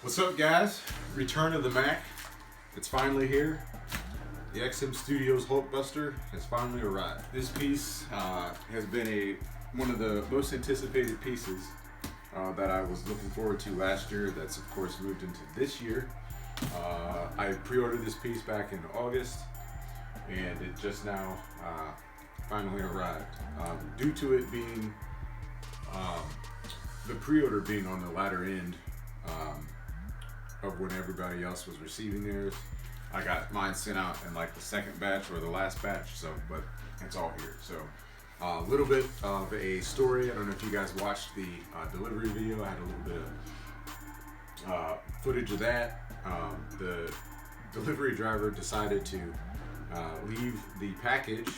What's up, guys? Return of the Mac. It's finally here. The XM Studios Hulkbuster has finally arrived. This piece has been one of the most anticipated pieces that I was looking forward to last year. That's of course moved into this year. I pre-ordered this piece back in August, and it just now finally arrived. Due to it being the pre-order being on the latter end of when everybody else was receiving theirs, I got mine sent out in like the second batch or the last batch. So, but it's all here. So, a little bit of a story. I don't know if you guys watched the delivery video. I had a little bit of footage of that. The delivery driver decided to leave the package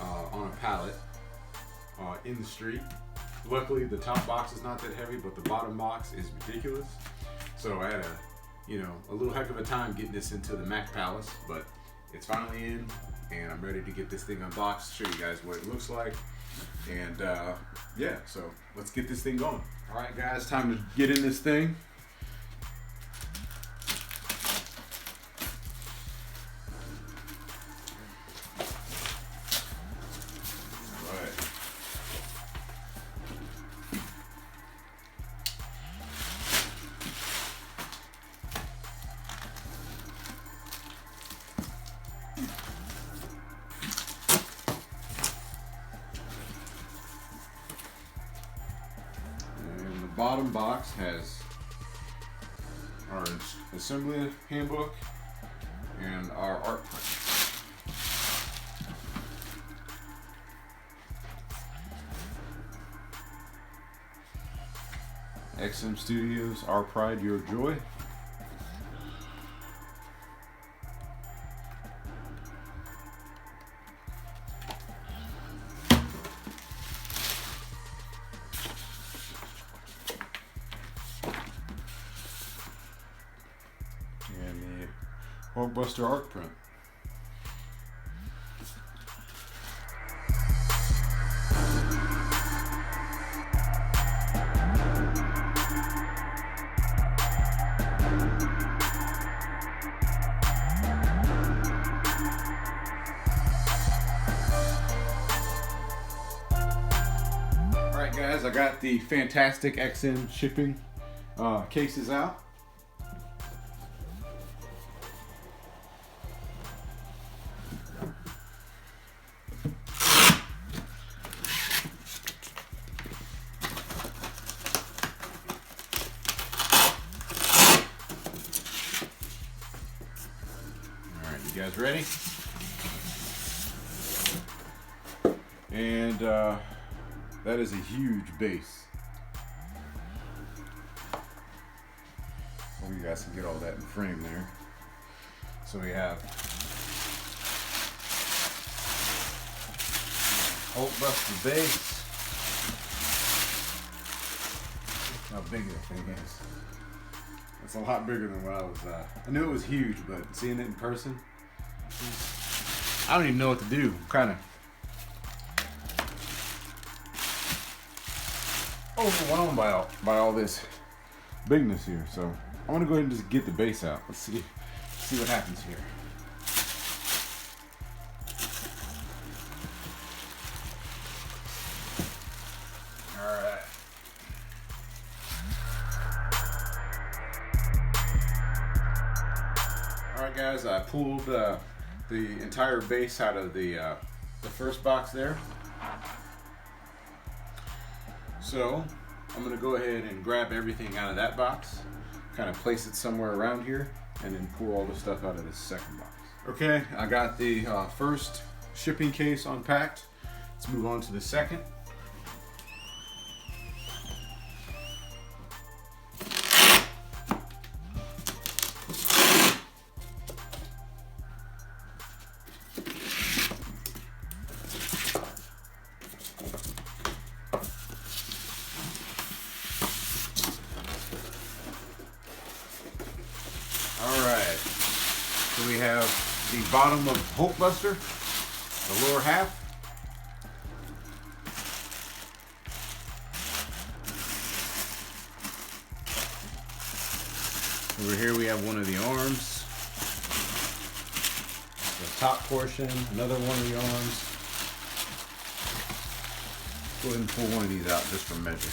on a pallet in the street. Luckily, the top box is not that heavy, but the bottom box is ridiculous. So I had a little heck of a time getting this into the Mac Palace, but it's finally in, and I'm ready to get this thing unboxed, show you guys what it looks like, and yeah, so let's get this thing going. All right, guys, time to get in this thing. Bottom box has our assembly handbook and our art print. XM Studios, our pride, your joy. Hulkbuster art print. Alright guys, I got the fantastic XM shipping cases out. You guys ready? And that is a huge base. Hope you guys can get all that in frame there. So we have Hulkbuster base. How big that thing is. It's a lot bigger than what I knew it was huge, but seeing it in person, I don't even know what to do. I'm kind of overwhelmed by all this bigness here. So I'm gonna go ahead and just get the base out. Let's see what happens here. All right. All right, guys. I pulled the entire base out of the first box there. So I'm gonna go ahead and grab everything out of that box, kind of place it somewhere around here, and then pull all the stuff out of this second box. Okay, I got the first shipping case unpacked. Let's move on to the second. Alright, so we have the bottom of Hulkbuster, the lower half. Over here we have one of the arms. The top portion, another one of the arms. Go ahead and pull one of these out just for measure.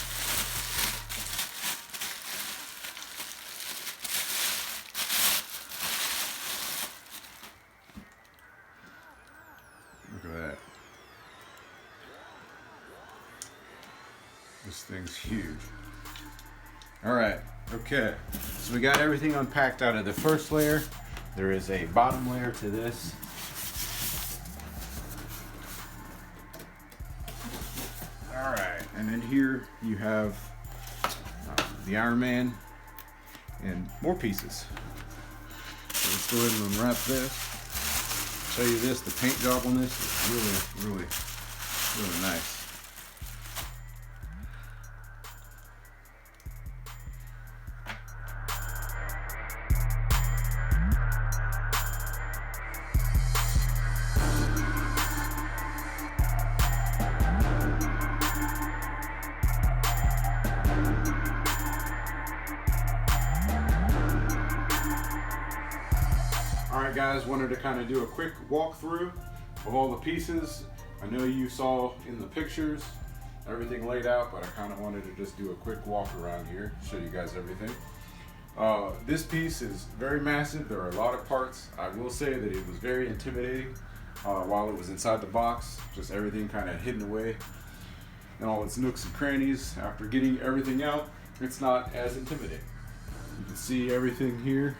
Look at that. This thing's huge. All right, okay. So we got everything unpacked out of the first layer. There is a bottom layer to this. All right, and then here you have the Iron Man and more pieces. So let's go ahead and unwrap this. I'll tell you this, the paint job on this is really nice. Alright guys, wanted to kind of do a quick walkthrough of all the pieces. I know you saw in the pictures everything laid out, but I kind of wanted to just do a quick walk around here, show you guys everything. This piece is very massive. There are a lot of parts. I will say that it was very intimidating while it was inside the box, just everything kind of hidden away and all its nooks and crannies. After getting everything out, it's not as intimidating. You can see everything here.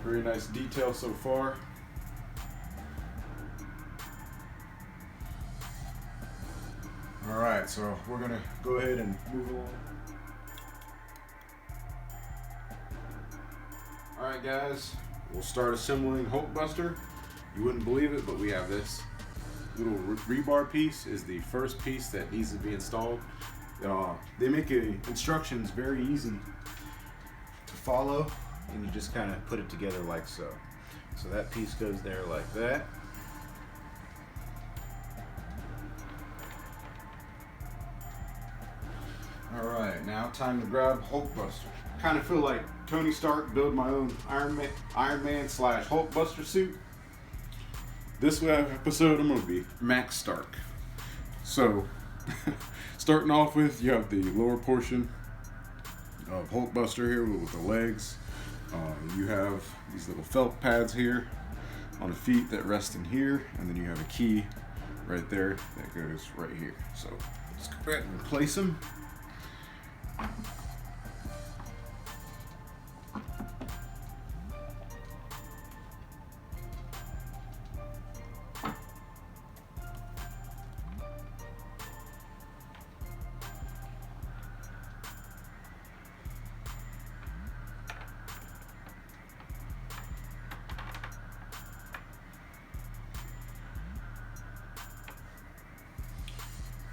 Very nice detail so far. Alright, so we're going to go ahead and move along. Alright guys, we'll start assembling Hulkbuster. You wouldn't believe it, but we have this little rebar piece is the first piece that needs to be installed. They make instructions very easy to follow, and you just kind of put it together like so. So that piece goes there like that. Alright, now time to grab Hulkbuster. Kind of feel like Tony Stark, build my own Iron Man slash Hulkbuster suit. This episode I'm going to be Max Stark. So, starting off with, you have the lower portion of Hulkbuster here with the legs. You have these little felt pads here on the feet that rest in here, and then you have a key right there that goes right here. So let's go ahead and place them.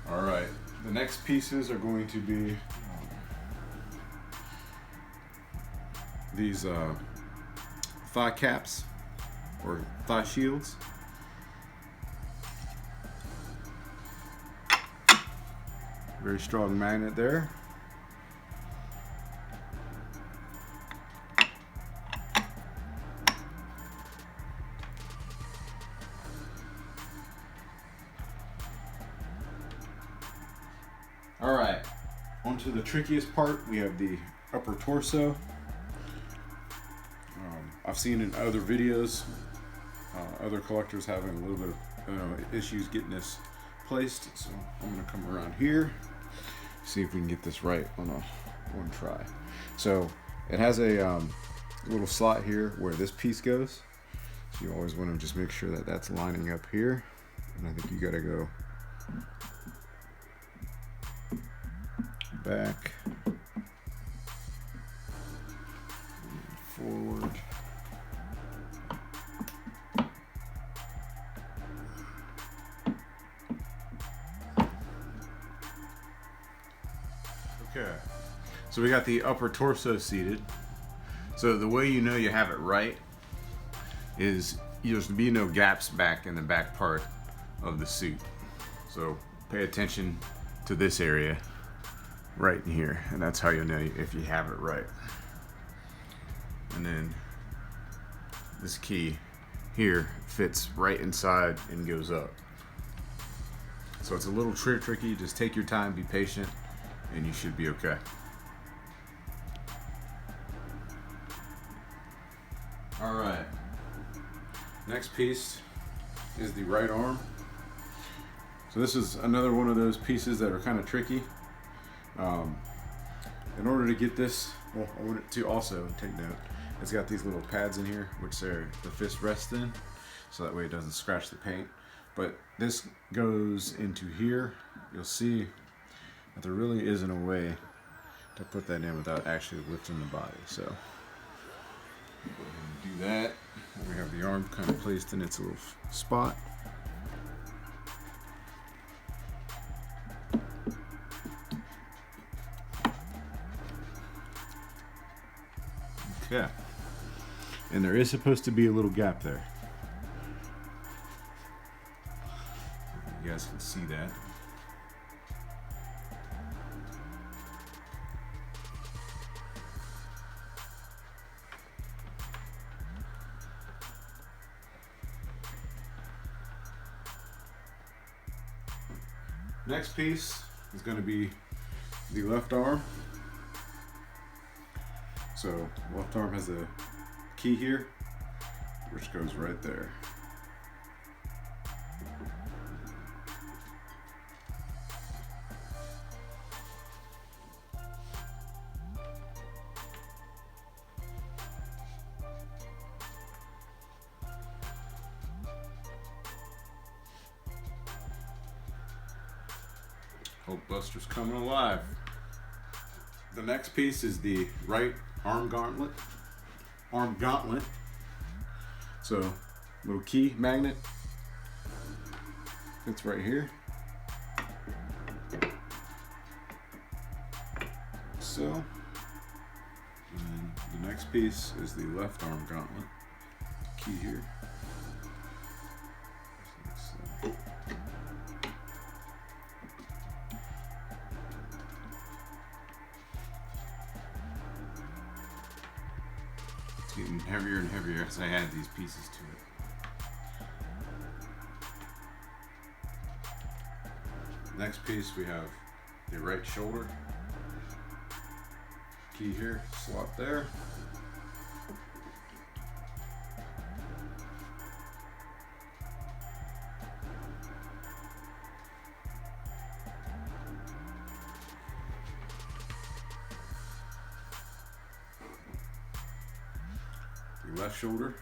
All right, the next pieces are going to be these thigh caps or thigh shields. Very strong magnet there. All right, onto the trickiest part. We have the upper torso. I've seen in other videos, other collectors having a little bit of issues getting this placed. So I'm gonna come around here, see if we can get this right on one try. So it has a little slot here where this piece goes. So you always want to just make sure that that's lining up here. And I think you gotta go back, forward. Okay, so we got the upper torso seated. So the way you know you have it right is there's to be no gaps back in the back part of the suit. So pay attention to this area right in here, and that's how you'll know if you have it right. And then this key here fits right inside and goes up. So it's a little tricky. Just take your time, be patient, and you should be okay. All right. Next piece is the right arm. So this is another one of those pieces that are kind of tricky. In order to get this, well, I want it to also take note, it's got these little pads in here, which the fist rests in, so that way it doesn't scratch the paint. But this goes into here. You'll see that there really isn't a way to put that in without actually lifting the body. So go ahead and do that. We have the arm kind of placed in its little spot. Okay. And there is supposed to be a little gap there. You guys can see that. Next piece is going to be the left arm. So left arm has a key here, which goes right there. Hulkbuster's coming alive. The next piece is the right arm gauntlet. So, little key magnet. It's right here. So, and the next piece is the left arm gauntlet. Key here. It's getting heavier and heavier as I add these pieces to it. Next piece we have the right shoulder. Key here, slot there. The left shoulder.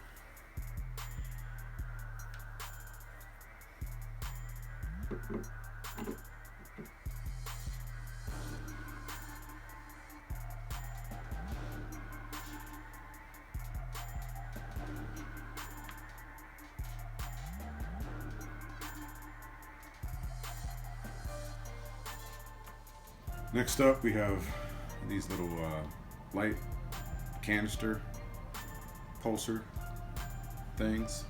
Next up we have these little light canister pulsar things.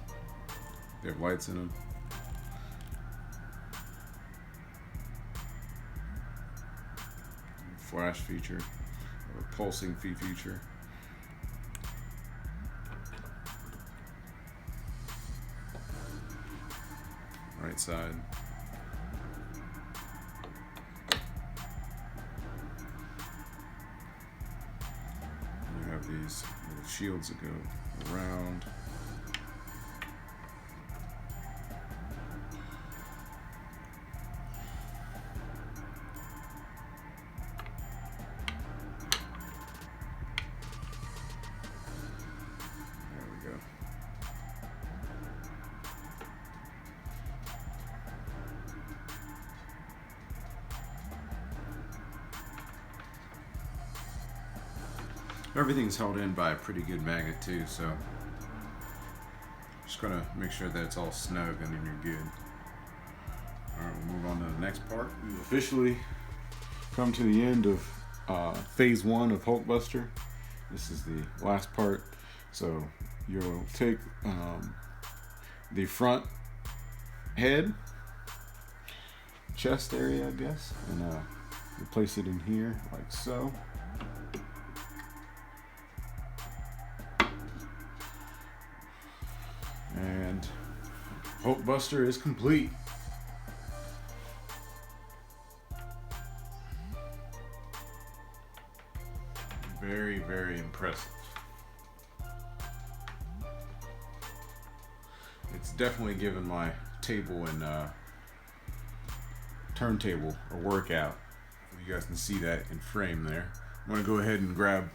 They have lights in them. Flash feature, or pulsing feature. Right side. You have these little shields that go around. Everything's held in by a pretty good magnet too, so just gonna make sure that it's all snug and then you're good. Alright, we'll move on to the next part. We've officially come to the end of phase 1 of Hulkbuster. This is the last part, so you'll take the front head, chest area, I guess, and you place it in here like so. And Hulkbuster is complete. Very, very impressive. It's definitely given my table and turntable a workout. You guys can see that in frame there. I'm going to go ahead and grab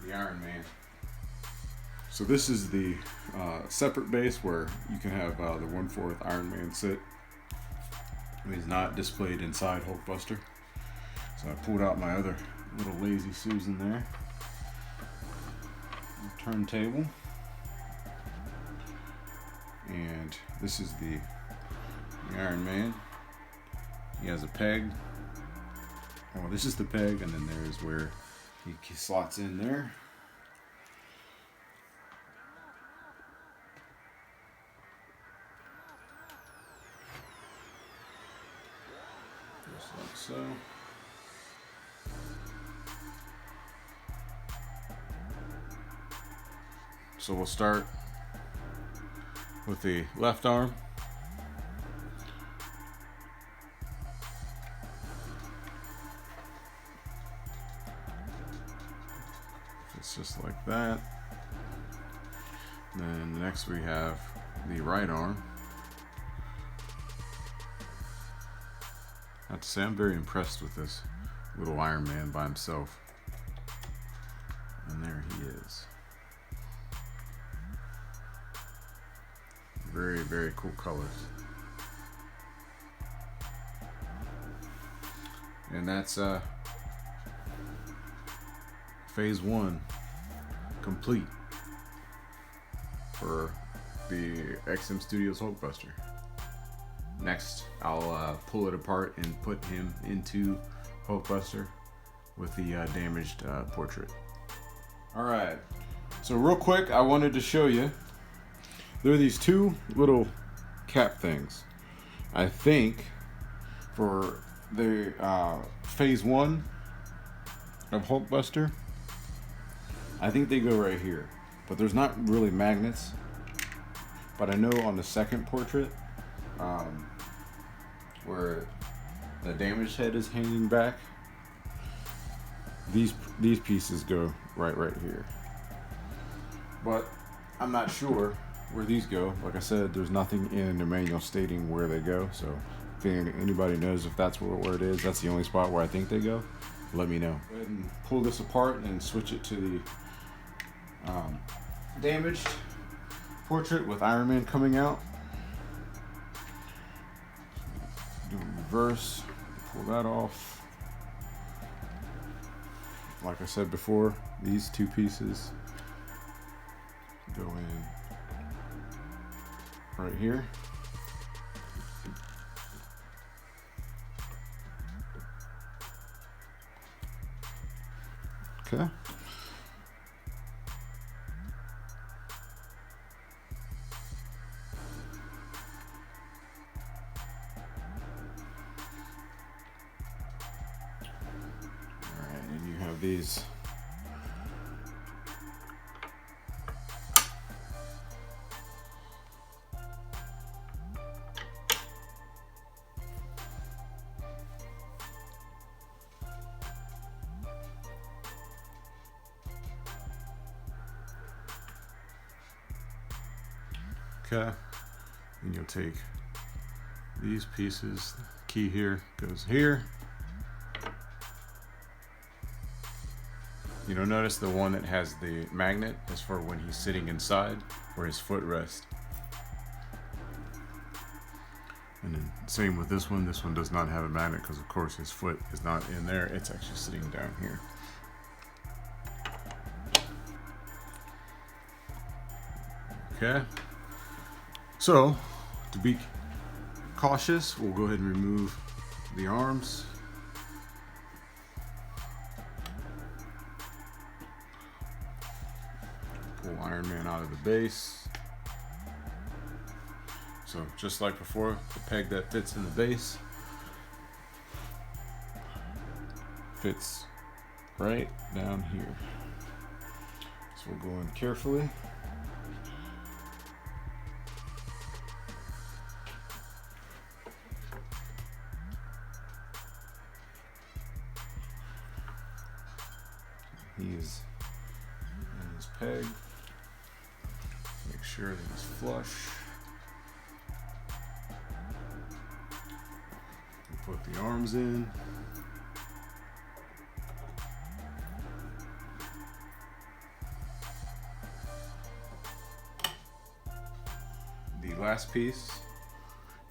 the Iron Man. So this is the separate base where you can have the 1/4 Iron Man sit. He's not displayed inside Hulkbuster. So I pulled out my other little Lazy Susan there. Turntable. And this is the Iron Man. He has a peg. Oh, this is the peg, and then there's where he slots in there. Just like so. So we'll start with the left arm. It's just like that. Then next we have the right arm. I have to say, I'm very impressed with this little Iron Man by himself. And there he is. Very, very cool colors. And that's phase 1 complete for the XM Studios Hulkbuster. Next, I'll pull it apart and put him into Hulkbuster with the damaged portrait. Alright, so real quick, I wanted to show you, there are these two little cap things. I think for the phase 1 of Hulkbuster, I think they go right here, but there's not really magnets. But I know on the second portrait, where the damaged head is hanging back, these pieces go right here. But I'm not sure where these go. Like I said, there's nothing in the manual stating where they go. So if anybody knows if that's where it is, that's the only spot where I think they go, let me know. Go ahead and pull this apart and switch it to the damaged portrait with Iron Man coming out. Do a reverse, pull that off. Like I said before, these two pieces go in right here. Okay. These okay, and you'll take these pieces, key here goes here. You'll notice the one that has the magnet is for when he's sitting inside, where his foot rests. And then same with this one. This one does not have a magnet because of course his foot is not in there. It's actually sitting down here. Okay. So to be cautious, we'll go ahead and remove the arms. Pull Iron Man out of the base. So just like before, the peg that fits in the base fits right down here. So we'll go in carefully. He's in his peg. Make sure that he's flush. We'll put the arms in. The last piece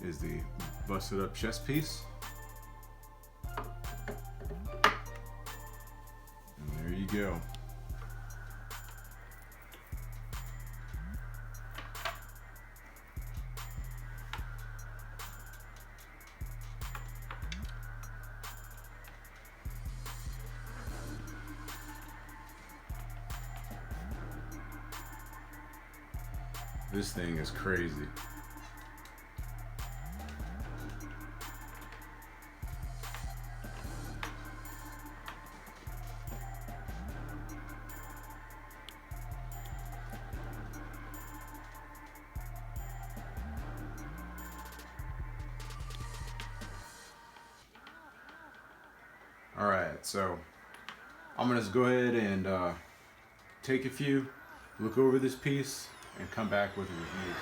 is the busted up chest piece. Go. This thing is crazy. All right, so I'm gonna just go ahead and take a few, look over this piece, and come back with a review.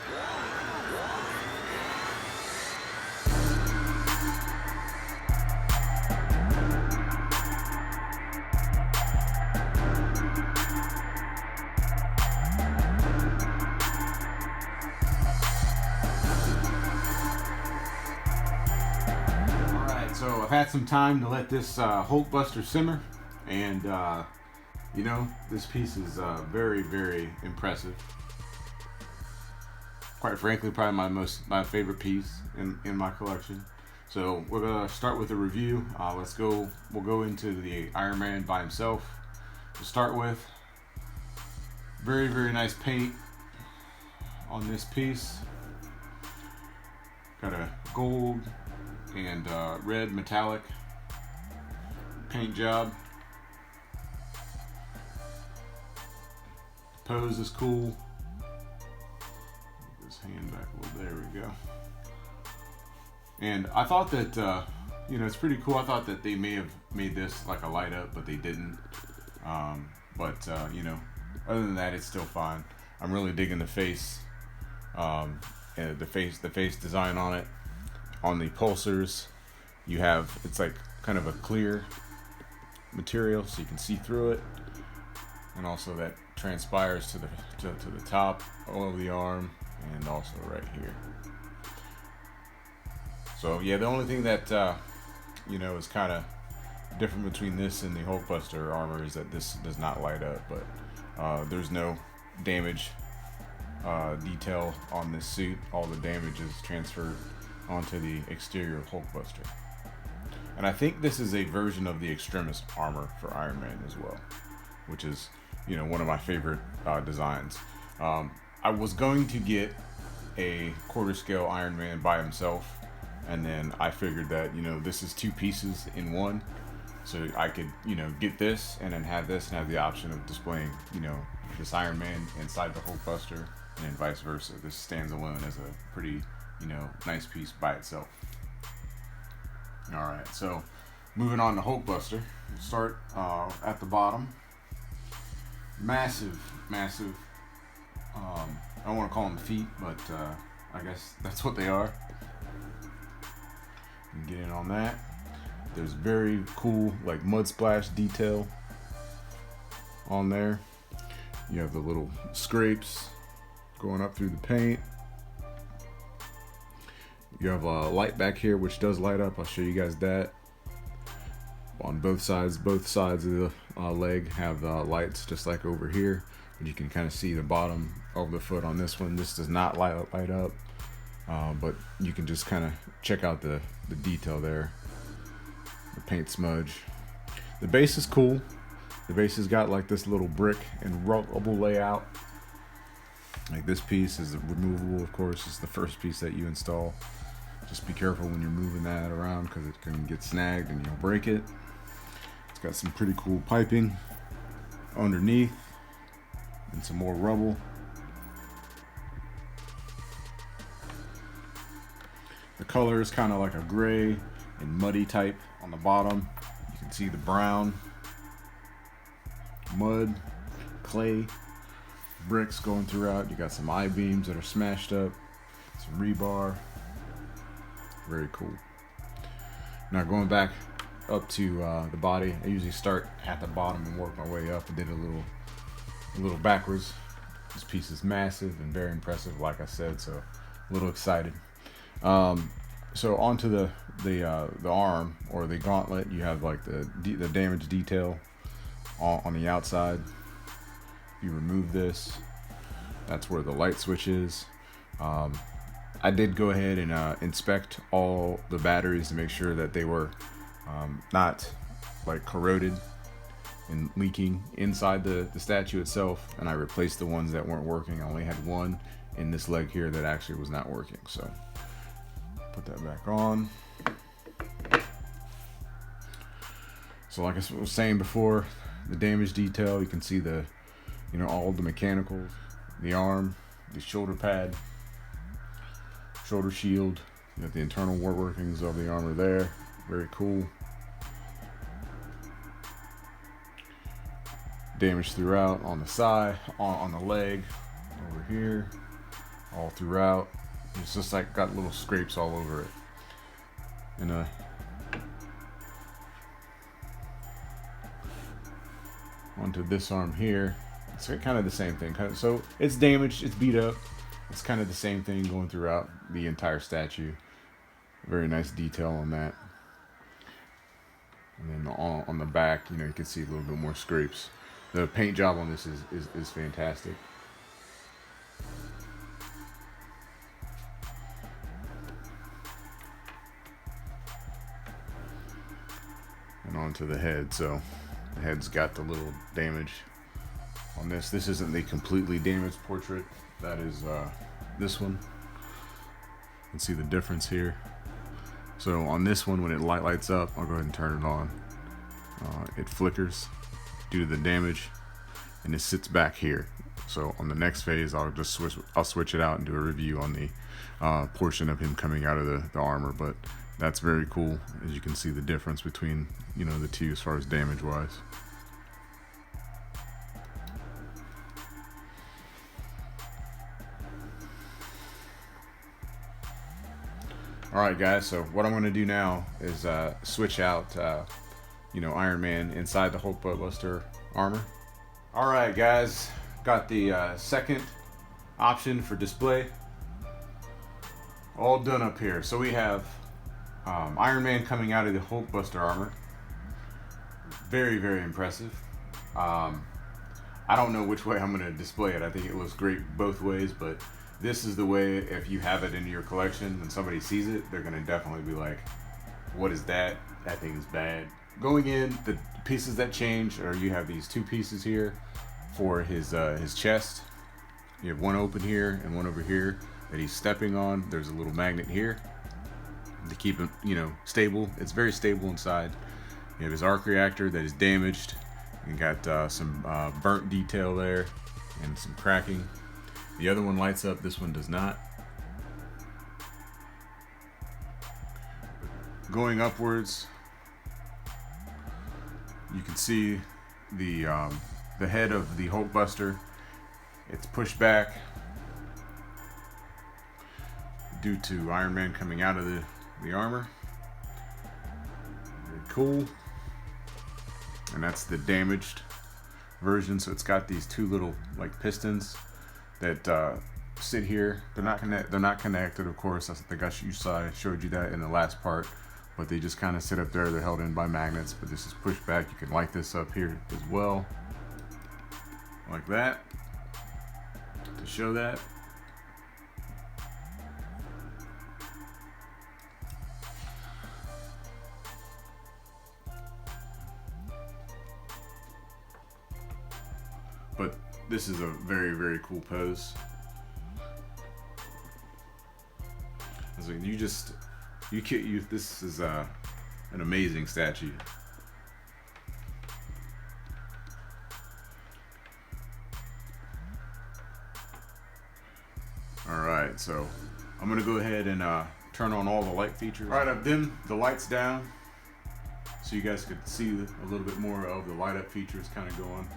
So I've had some time to let this Hulkbuster simmer, and you know, this piece is very, very impressive. Quite frankly, probably my favorite piece in my collection. So we're gonna start with a review. We'll go into the Iron Man by himself. To start with, very, very nice paint on this piece. Got a gold and red metallic paint job. Pose is cool. Move his hand back a little. There we go. And I thought that you know, it's pretty cool. I thought that they may have made this like a light up, but they didn't. You know, other than that, it's still fine. I'm really digging the face, and the face design on it. On the pulsars, you have, it's like kind of a clear material, so you can see through it, and also that transpires to the top of the arm, and also right here. So yeah, the only thing that you know, is kind of different between this and the Hulkbuster armor is that this does not light up, but there's no damage detail on this suit. All the damage is transferred onto the exterior of Hulkbuster. And I think this is a version of the Extremis armor for Iron Man as well, which is, you know, one of my favorite designs. I was going to get a quarter scale Iron Man by himself, and then I figured that, you know, this is two pieces in one, so I could, you know, get this and then have this and have the option of displaying, you know, this Iron Man inside the Hulkbuster, and then vice versa. This stands alone as a pretty, you know, nice piece by itself. Alright, so moving on to Hulkbuster. We'll start at the bottom. Massive I don't want to call them feet, but I guess that's what they are. You can get in on that. There's very cool like mud splash detail on there. You have the little scrapes going up through the paint. You have a light back here which does light up. I'll show you guys that. On both sides of the leg have lights just like over here. But you can kind of see the bottom of the foot on this one. This does not light up, but you can just kind of check out the detail there. The paint smudge. The base is cool. The base has got like this little brick and rubble layout Like this piece is removable, of course. It's the first piece that you install. Just be careful when you're moving that around because it can get snagged and you'll break it. It's got some pretty cool piping underneath and some more rubble. The color is kind of like a gray and muddy type on the bottom. You can see the brown, mud, clay, bricks going throughout. You got some I-beams that are smashed up, some rebar. Very cool. Now going back up to the body, I usually start at the bottom and work my way up. I did a little backwards. This piece is massive and very impressive, like I said, so a little excited. So onto the arm or the gauntlet, you have like the damage detail on the outside. You remove this, that's where the light switch is. I did go ahead and inspect all the batteries to make sure that they were not like corroded and leaking inside the statue itself, and I replaced the ones that weren't working. I only had one in this leg here that actually was not working, so put that back on. So like I was saying before, the damage detail, you can see the, you know, all the mechanicals, the arm, the shoulder pad, shoulder shield. You got the internal war workings of the armor there. Very cool. Damage throughout on the side, on the leg, over here, all throughout. It's just like got little scrapes all over it. And onto this arm here. It's kind of the same thing. So it's damaged, it's beat up. It's kind of the same thing going throughout the entire statue. Very nice detail on that. And then on the back, you know, you can see a little bit more scrapes. The paint job on this is fantastic. And onto the head. So the head's got the little damage on this. This isn't the completely damaged portrait. That is this one. You can see the difference here. So on this one, when it lights up, I'll go ahead and turn it on. It flickers due to the damage, and it sits back here. So on the next phase, I'll switch it out and do a review on the portion of him coming out of the armor. But that's very cool, as you can see the difference between, you know, the two as far as damage wise. Alright guys, so what I'm going to do now is switch out you know, Iron Man inside the Hulkbuster armor. Alright guys, got the second option for display all done up here. So we have Iron Man coming out of the Hulkbuster armor. Very, very impressive. I don't know which way I'm going to display it. I think it looks great both ways, but this is the way, if you have it in your collection and somebody sees it, they're going to definitely be like, what is that? That thing is bad. Going in, the pieces that change are, you have these two pieces here for his chest. You have one open here and one over here that he's stepping on. There's a little magnet here to keep him, you know, stable. It's very stable inside. You have his arc reactor that is damaged. You got some burnt detail there and some cracking. The other one lights up, this one does not. Going upwards, you can see the head of the Hulkbuster. It's pushed back due to Iron Man coming out of the armor. Very cool. And that's the damaged version. So it's got these two little like pistons that sit here. They're not connected, of course. I think I showed you that in the last part. But they just kind of sit up there. They're held in by magnets. But this is pushed back. You can light this up here as well, like that, to show that. But this is a very, very cool pose. This is an amazing statue. All right, so I'm gonna go ahead and turn on all the light features. All right, I've dimmed the lights down so you guys could see a little bit more of the light up features kind of going.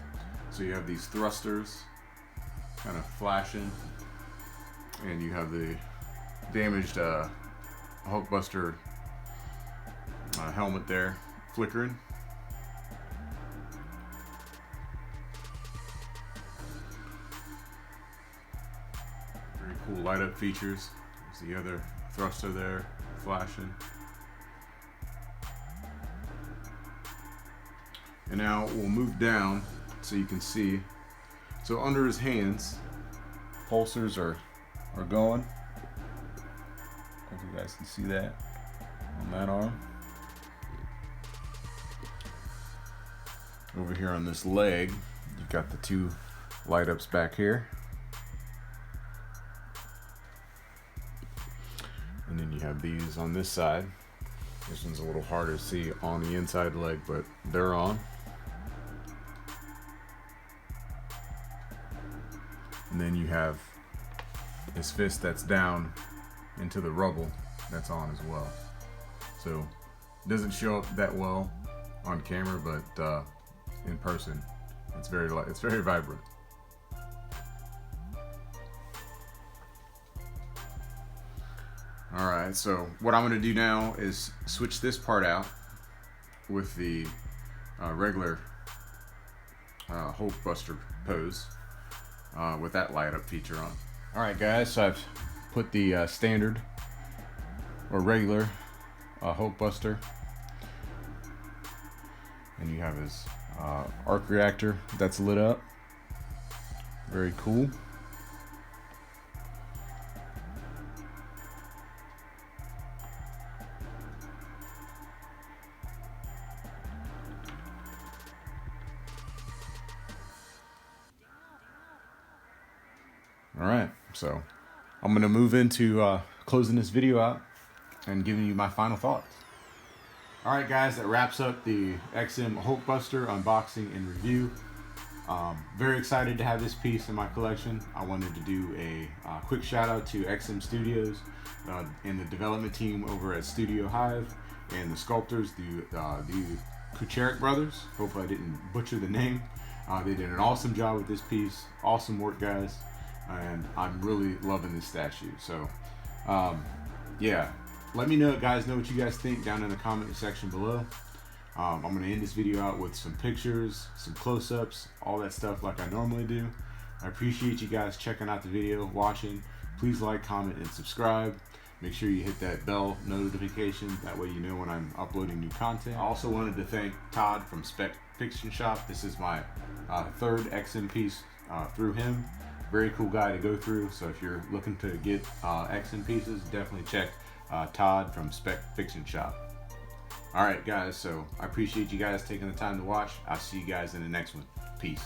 So you have these thrusters kind of flashing, and you have the damaged Hulkbuster helmet there flickering. Very cool light up features. There's the other thruster there flashing. And now we'll move down so you can see. So under his hands, pulsars are going. Hope you guys can see that on that arm. Over here on this leg, you've got the two light ups back here. And then you have these on this side. This one's a little harder to see on the inside leg, but they're on. And then you have his fist that's down into the rubble that's on as well. So it doesn't show up that well on camera, but in person it's very vibrant. All right, so what I'm going to do now is switch this part out with the regular Hulkbuster pose with that light up feature on. All right, guys, so I've put the standard or regular Hulkbuster, and you have his arc reactor that's lit up. Very cool. All right, so I'm gonna move into closing this video out and giving you my final thoughts. All right, guys, that wraps up the XM Hulkbuster unboxing and review. Very excited to have this piece in my collection. I wanted to do a quick shout out to XM Studios and the development team over at Studio Hive, and the sculptors, the Kucharek brothers. Hopefully I didn't butcher the name. They did an awesome job with this piece. Awesome work, guys. And I'm really loving this statue. So yeah, let me know, guys, what you guys think down in the comment section below. I'm gonna end this video out with some pictures, some close-ups, all that stuff like I normally do. I appreciate you guys checking out the video, watching. Please like, comment, and subscribe. Make sure you hit that bell notification, that way you know when I'm uploading new content. I also wanted to thank Todd from Pics. This is my third XM piece through him. Very cool guy to go through, so if you're looking to get XM pieces, definitely check Todd from Pics. All right, guys, so I appreciate you guys taking the time to watch. I'll see you guys in the next one. Peace.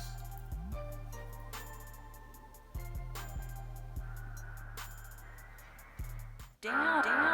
Damn.